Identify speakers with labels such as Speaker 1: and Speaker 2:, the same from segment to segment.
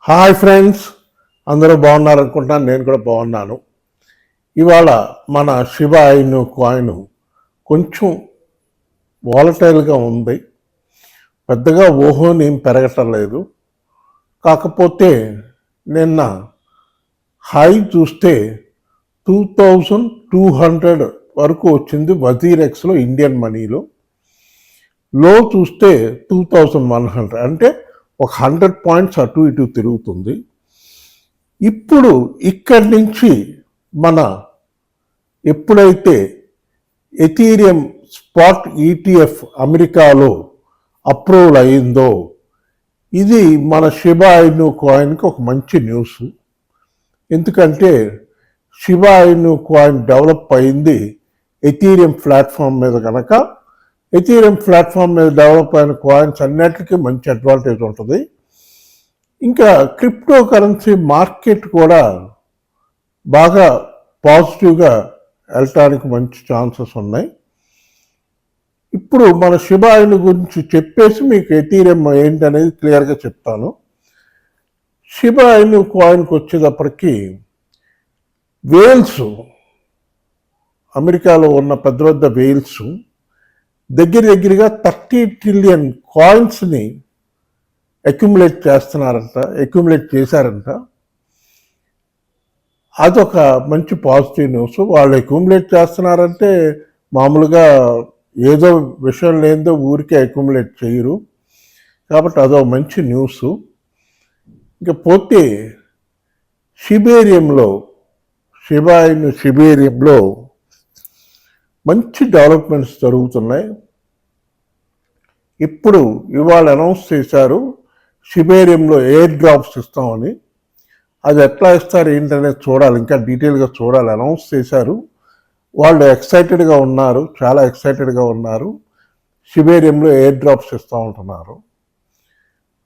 Speaker 1: Hi friends, అందరూ బాగున్నారు అనుకుంటున్నాను. నేను కూడా బాగున్నాను. ఇవాళ మన షిబా ఇను కాయిన్ కొంచెం వాలటైల్గా ఉంది. పెద్దగా ఓహోని ఏం పెరగటం లేదు. కాకపోతే నిన్న హై చూస్తే 2200 వరకు వచ్చింది వజీరెక్స్లో, ఇండియన్ మనీలో. లో చూస్తే 2100, అంటే ఒక 100 పాయింట్స్ అటు ఇటు తిరుగుతుంది. ఇప్పుడు ఇక్కడి నుంచి మన ఎప్పుడైతే ఎథీరియం స్పాట్ ఈటీఎఫ్ అమెరికాలో అప్రూవల్ అయిందో, ఇది మన షిబా ఇను కాయిన్కి ఒక మంచి న్యూస్. ఎందుకంటే షిబా ఇను కాయిన్ డెవలప్ అయింది ఎథీరియం ప్లాట్ఫామ్ మీద. కనుక ఎథీరియం ప్లాట్ఫామ్ మీద డెవలప్ అయిన కాయిన్స్ అన్నిటికీ మంచి అడ్వాంటేజ్ ఉంటుంది. ఇంకా క్రిప్టో కరెన్సీ మార్కెట్ కూడా బాగా పాజిటివ్గా వెళ్ళటానికి మంచి ఛాన్సెస్ ఉన్నాయి. ఇప్పుడు మన షిబా ఇను గురించి చెప్పేసి మీకు ఎథీరియం ఏంటనేది క్లియర్గా చెప్తాను. షిబా ఇను కాయిన్కి వచ్చేటప్పటికి వేల్స్, అమెరికాలో ఉన్న పెద్ద పెద్ద వేల్స్ దగ్గరగా 30 ట్రిలియన్ కాయిన్స్ని అక్యుములేట్ చేశారంట. అదొక మంచి పాజిటివ్ న్యూస్. వాళ్ళు అక్యుములేట్ చేస్తున్నారంటే మామూలుగా ఏదో విషయం లేదో ఊరికే అక్యుములేట్ చేయరు, కాబట్టి అదో మంచి న్యూస్. ఇంకా పోతే షిబేరియంలో, షిబా ఇను షిబేరియంలో మంచి డెవలప్మెంట్స్ జరుగుతున్నాయి. ఇప్పుడు ఇవాళ అనౌన్స్ చేశారు షిబేరియంలో ఎయిర్ డ్రాప్స్ ఇస్తామని. అది ఎట్లా ఇస్తారు ఏంటనేది చూడాలి, ఇంకా డీటెయిల్గా చూడాలి. అనౌన్స్ చేశారు, వాళ్ళు ఎక్సైటెడ్గా ఉన్నారు, చాలా ఎక్సైటెడ్గా ఉన్నారు. షిబేరియంలో ఎయిర్ డ్రాప్స్ ఇస్తూ ఉంటున్నారు.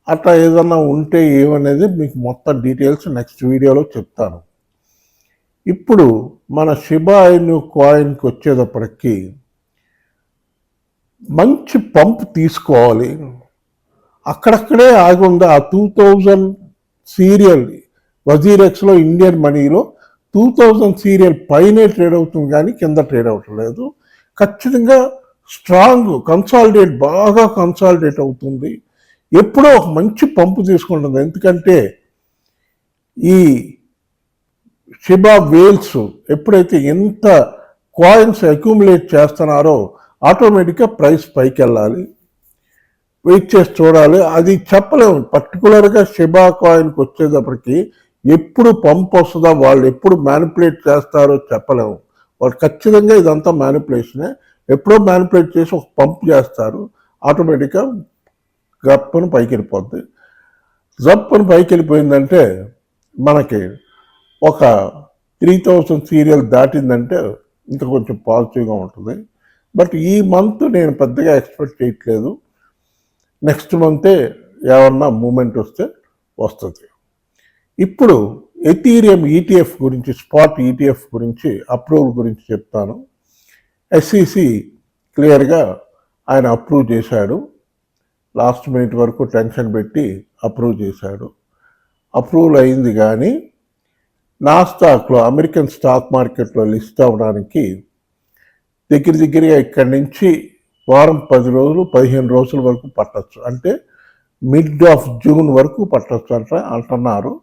Speaker 1: అట్లా ఏదన్నా ఉంటే ఏమనేది మీకు మొత్తం డీటెయిల్స్ నెక్స్ట్ వీడియోలో చెప్తాను. ఇప్పుడు మన షిబా ఇను కాయిన్కి వచ్చేటప్పటికి మంచి పంప్ తీసుకోవాలి. అక్కడక్కడే ఆగి ఉంది. ఆ 2000 సీరియల్ వజీరెక్స్లో, ఇండియన్ మనీలో 2000 సీరియల్ పైనే ట్రేడ్ అవుతుంది, కానీ కింద ట్రేడ్ అవ్వటం లేదు. ఖచ్చితంగా స్ట్రాంగ్ కన్సాలిడేట్, బాగా కన్సాలిడేట్ అవుతుంది. ఎప్పుడో ఒక మంచి పంపు తీసుకుంటుంది. ఎందుకంటే ఈ షిబా వేల్స్ ఎప్పుడైతే ఎంత కాయిన్స్ అక్యుములేట్ చేస్తున్నారో ఆటోమేటిక్గా ప్రైస్ పైకి వెళ్ళాలి. వెయిట్ చేసి చూడాలి. అది చెప్పలేము. పర్టికులర్గా షిబా కాయిన్కి వచ్చేటప్పటికి ఎప్పుడు పంప్ వస్తుందో, వాళ్ళు ఎప్పుడు మ్యానిపులేట్ చేస్తారో చెప్పలేము. వాళ్ళు ఖచ్చితంగా ఇదంతా మ్యానిపులేషనే. ఎప్పుడో మ్యానిపులేట్ చేసి ఒక పంప్ చేస్తారు, ఆటోమేటిక్గా గప్పని పైకి వెళ్ళిపోద్ది. జప్పని పైకి వెళ్ళిపోయిందంటే మనకి ఒక 3000 సీరియల్ దాటిందంటే ఇంకా కొంచెం పాజిటివ్గా ఉంటుంది. బట్ ఈ మంత్ నేను పెద్దగా ఎక్స్పెక్ట్ చేయట్లేదు. నెక్స్ట్ మంతే ఏమన్నా మూమెంట్ వస్తే వస్తుంది. ఇప్పుడు ఎథీరియం ఈటీఎఫ్ గురించి, స్పాట్ ఈటీఎఫ్ గురించి, అప్రూవల్ గురించి చెప్తాను. ఎస్ఈసి క్లియర్గా ఆయన అప్రూవ్ చేశాడు. లాస్ట్ మినిట్ వరకు టెన్షన్ పెట్టి అప్రూవ్ చేశాడు. అప్రూవల్ అయింది, కానీ నాస్డాక్లో, అమెరికన్ స్టాక్ మార్కెట్లో లిస్ట్ అవ్వడానికి దగ్గరగా ఇక్కడి నుంచి వారం 10 రోజులు 15 రోజుల వరకు పట్టచ్చు. అంటే మిడ్ ఆఫ్ జూన్ వరకు పట్టచ్చు అంటున్నారు.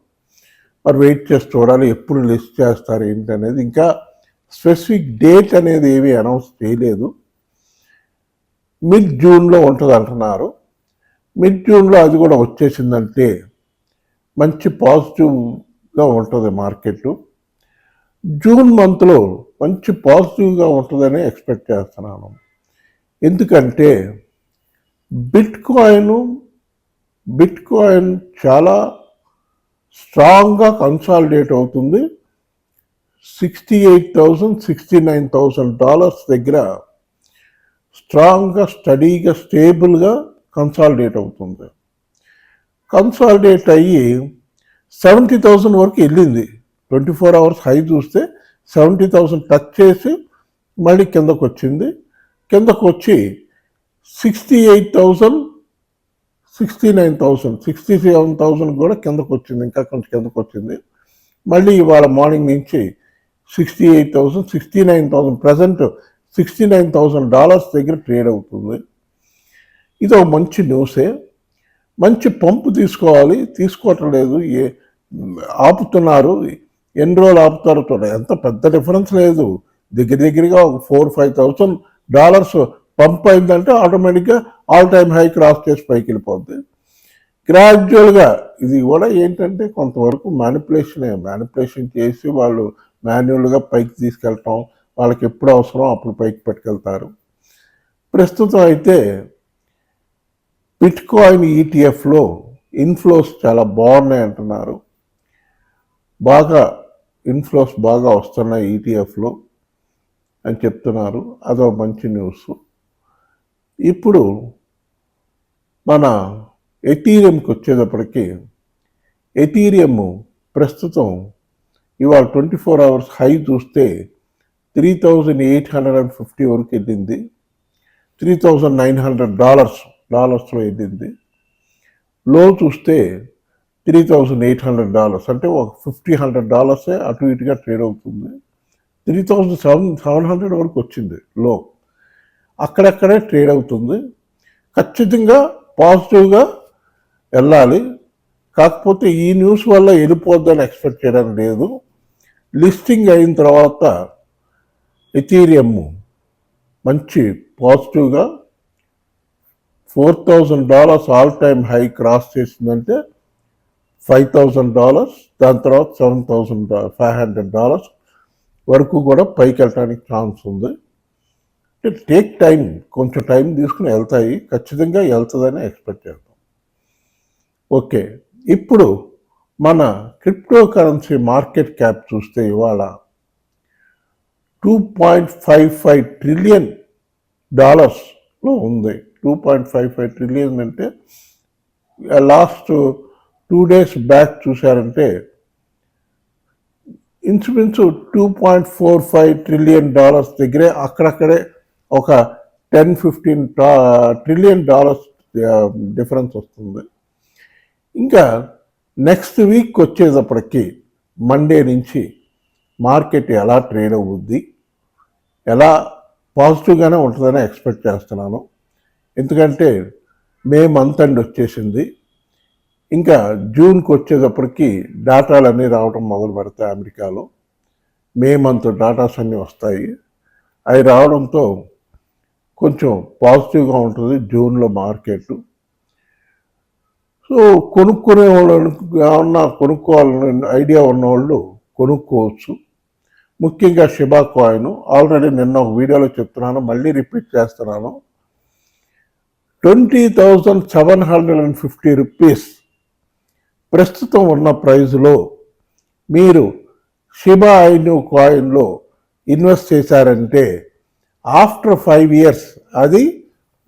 Speaker 1: మరి వెయిట్ చేసి చూడాలి ఎప్పుడు లిస్ట్ చేస్తారు ఏంటి అనేది. ఇంకా స్పెసిఫిక్ డేట్ అనేది ఏమీ అనౌన్స్ చేయలేదు. మిడ్ జూన్లో ఉంటుంది అంటున్నారు. మిడ్ జూన్లో అది కూడా వచ్చేసిందంటే మంచి పాజిటివ్గా ఉంటుంది మార్కెట్. జూన్ మంత్లో మంచి పాజిటివ్గా ఉంటుందని ఎక్స్పెక్ట్ చేస్తున్నాను. ఎందుకంటే బిట్ కాయిన్ చాలా స్ట్రాంగ్గా కన్సాలిడేట్ అవుతుంది. $68,000 $69,000 దగ్గర స్ట్రాంగ్గా, స్టడీగా, స్టేబుల్గా కన్సాలిడేట్ అవుతుంది. కన్సాలిడేట్ అయ్యి 70,000 వరకు వెళ్ళింది. 24 అవర్స్ హై చూస్తే 70,000 టచ్ చేసి మళ్ళీ కిందకు వచ్చింది. కిందకు వచ్చి 69,000, 67,000 కూడా కిందకు వచ్చింది, ఇంకా కొంచెం కిందకు వచ్చింది. మళ్ళీ ఇవాళ మార్నింగ్ నుంచి 68,000, 69,000, ప్రజెంట్ $69,000 దగ్గర ట్రేడ్ అవుతుంది. ఇది ఒక మంచి న్యూసే. మంచి పంపు తీసుకోవాలి, తీసుకోవటం లేదు, ఆపుతున్నారు. ఎన్ని రోజులు ఆపుతారో చూడండి. ఎంత పెద్ద డిఫరెన్స్ లేదు, దగ్గరగా ఒక $4,000-5,000 పంప్ అయిందంటే ఆటోమేటిక్గా ఆల్ టైమ్ హై క్రాస్ చేసి పైకి వెళ్ళిపోద్ది. గ్రాడ్యువల్గా ఇది కూడా ఏంటంటే కొంతవరకు మ్యానిపులేషన్ చేసి వాళ్ళు మాన్యువల్గా పైకి తీసుకెళ్ళటం, వాళ్ళకి ఎప్పుడు అవసరం అప్పుడు పైకి పట్టుకెళ్తారు. ప్రస్తుతం అయితే బిట్కాయిన్ ఈటీఎఫ్లో ఇన్ఫ్లోస్ చాలా బాగున్నాయి అంటున్నారు. ఇన్ఫ్లోస్ బాగా వస్తున్నాయి ఈటీఎఫ్లో అని చెప్తున్నారు. అదో మంచి న్యూస్. ఇప్పుడు మన ఎథీరియంకి వచ్చేటప్పటికి, ఎథీరియం ప్రస్తుతం ఇవాళ 24 అవర్స్ హై చూస్తే 3,850 వరకు వెళ్ళింది. $3,900 వెళ్ళింది. లో చూస్తే $3,800, అంటే ఒక $100 అటు ఇటుగా ట్రేడ్ అవుతుంది. 3,700 వరకు వచ్చింది లో, అక్కడక్కడే ట్రేడ్ అవుతుంది. ఖచ్చితంగా పాజిటివ్గా వెళ్ళాలి. కాకపోతే ఈ న్యూస్ వల్ల వెళ్ళిపోద్దని ఎక్స్పెక్ట్ చేయడం లేదు. లిస్టింగ్ అయిన తర్వాత ఎథీరియం మంచి పాజిటివ్గా $4,000 ఆల్ టైమ్ హై క్రాస్ చేసిందంటే $5,000, దాని తర్వాత $7,500 వరకు కూడా పైకి వెళ్ళడానికి ఛాన్స్ ఉంది. టేక్ టైం, కొంచెం టైం తీసుకుని వెళ్తాయి, ఖచ్చితంగా వెళ్తుందని ఎక్స్పెక్ట్ చేద్దాం. ఓకే, ఇప్పుడు మన క్రిప్టో కరెన్సీ మార్కెట్ క్యాప్ చూస్తే ఇవాళ $2.55 ట్రిలియన్ ఉంది. 2.55 ట్రిలియన్ అంటే లాస్ట్ 2 days బ్యాక్ చూశారంటే ఇంచుమించు $2.45 ట్రిలియన్ దగ్గరే, అక్కడక్కడే ఒక 10-15 ట్రిలియన్ డిఫరెన్స్ వస్తుంది. ఇంకా నెక్స్ట్ వీక్ వచ్చేటప్పటికి మండే నుంచి మార్కెట్ ఎలా ట్రేడ్ అవుద్ది, ఎలా పాజిటివ్గానే ఉంటుందని ఎక్స్పెక్ట్ చేస్తున్నాను. ఎందుకంటే మే మంత్ ఎండ్ వచ్చేసింది. ఇంకా జూన్కి వచ్చేటప్పటికి డేటాలన్నీ రావడం మొదలు పెడతాయి అమెరికాలో. మే మంత్ డేటాస్ అన్నీ వస్తాయి. అవి రావడంతో కొంచెం పాజిటివ్గా ఉంటుంది జూన్లో మార్కెట్. సో కొనుక్కునే వాళ్ళు ఏమన్నా కొనుక్కోవాలని ఐడియా ఉన్నవాళ్ళు కొనుక్కోవచ్చు. ముఖ్యంగా షిబా కాయిన్ ఆల్రెడీ నిన్న ఒక వీడియోలో చెప్తున్నాను, మళ్ళీ రిపీట్ చేస్తున్నాను. 20,750 రూపీస్ ప్రస్తుతం ఉన్న ప్రైజ్లో మీరు షిబా ఇను కాయిన్లో ఇన్వెస్ట్ చేశారంటే ఆఫ్టర్ 5 years అది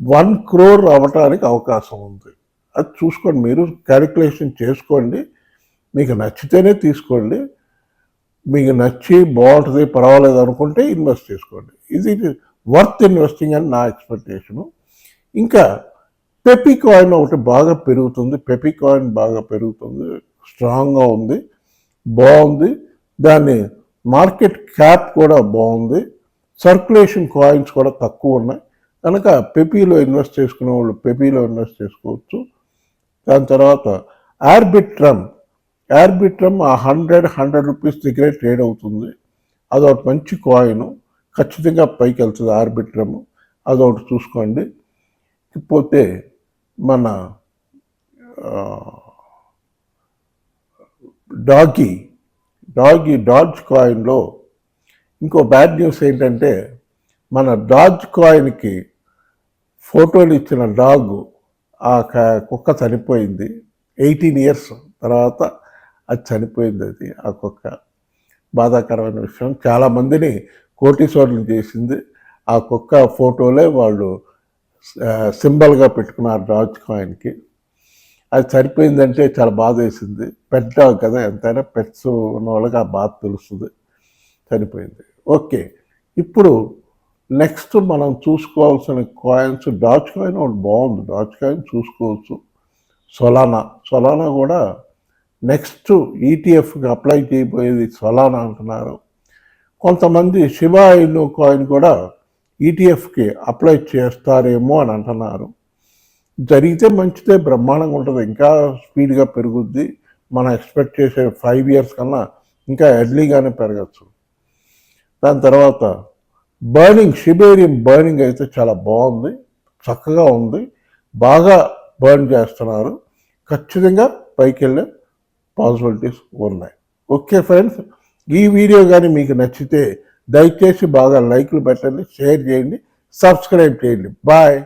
Speaker 1: 1 crore అవ్వటానికి అవకాశం ఉంది. అది చూసుకోండి, మీరు క్యాలిక్యులేషన్ చేసుకోండి. మీకు నచ్చితేనే తీసుకోండి, మీకు నచ్చి బాగుంటుంది పర్వాలేదు అనుకుంటే ఇన్వెస్ట్ చేసుకోండి. ఇది వర్త్ ఇన్వెస్టింగ్ అని నా ఎక్స్పెక్టేషను. ఇంకా పెపీ కాయిన్ ఒకటి బాగా పెరుగుతుంది. పెపీ కాయిన్ బాగా పెరుగుతుంది, స్ట్రాంగ్గా ఉంది, బాగుంది. దాని మార్కెట్ క్యాప్ కూడా బాగుంది. సర్క్యులేషన్ కాయిన్స్ కూడా తక్కువ ఉన్నాయి కనుక పెపీలో ఇన్వెస్ట్ చేసుకునే వాళ్ళు పెపీలో ఇన్వెస్ట్ చేసుకోవచ్చు. దాని తర్వాత ఆర్బిట్రమ్ ఆ 100 రూపీస్ దగ్గరే ట్రేడ్ అవుతుంది. అదొకటి మంచి కాయిన్, ఖచ్చితంగా పైకి వెళ్తుంది ఆర్బిట్రమ్, అదొకటి చూసుకోండి. పోతే మన డాజ్ కాయిన్లో ఇంకో బ్యాడ్ న్యూస్ ఏంటంటే, మన డాజ్ కాయిన్కి ఫోటోలు ఇచ్చిన డాగ్, ఆ కుక్క చనిపోయింది. 18 years తర్వాత అది చనిపోయింది. అది ఆ కుక్క బాధాకరమైన విషయం. చాలామందిని కోటీశ్వరులు చేసింది ఆ కుక్క ఫోటోలే వాళ్ళు సింబల్గా పెట్టుకున్నారు డాజ్ కాయిన్కి. అది చనిపోయిందంటే చాలా బాధ వేసింది. పెట్ డాగ్ కదా, ఎంతైనా పెట్స్ ఉన్న వాళ్ళకి ఆ బాధ తెలుస్తుంది. చనిపోయింది. ఓకే, ఇప్పుడు నెక్స్ట్ మనం చూసుకోవాల్సిన కాయిన్స్ డాజ్ కాయిన్ ఒకటి బాగుంది. డాజ్ కాయిన్ చూసుకోవచ్చు. సొలానా కూడా నెక్స్ట్ ఈటీఎఫ్కి అప్లై చేయబోయేది సొలానా అంటున్నారు. కొంతమంది శివా ఇను కాయిన్ కూడా ఈటీఎఫ్కి అప్లై చేస్తారేమో అని అంటున్నారు. జరిగితే మంచిదే, బ్రహ్మాండంగా ఉంటుంది, ఇంకా స్పీడ్గా పెరుగుద్ది. మనం ఎక్స్పెక్ట్ చేసే 5 years కన్నా ఇంకా ఎర్లీగానే పెరగచ్చు. దాని తర్వాత షిబేరియం బర్నింగ్ అయితే చాలా బాగుంది, చక్కగా ఉంది, బాగా బర్న్ చేస్తున్నారు. ఖచ్చితంగా పైకి వెళ్ళే పాసిబిలిటీస్ ఉన్నాయి. ఓకే ఫ్రెండ్స్, ఈ వీడియో కానీ మీకు నచ్చితే దయచేసి బాగా లైక్లు పెట్టండి, షేర్ చేయండి, సబ్స్క్రైబ్ చేయండి. బాయ్.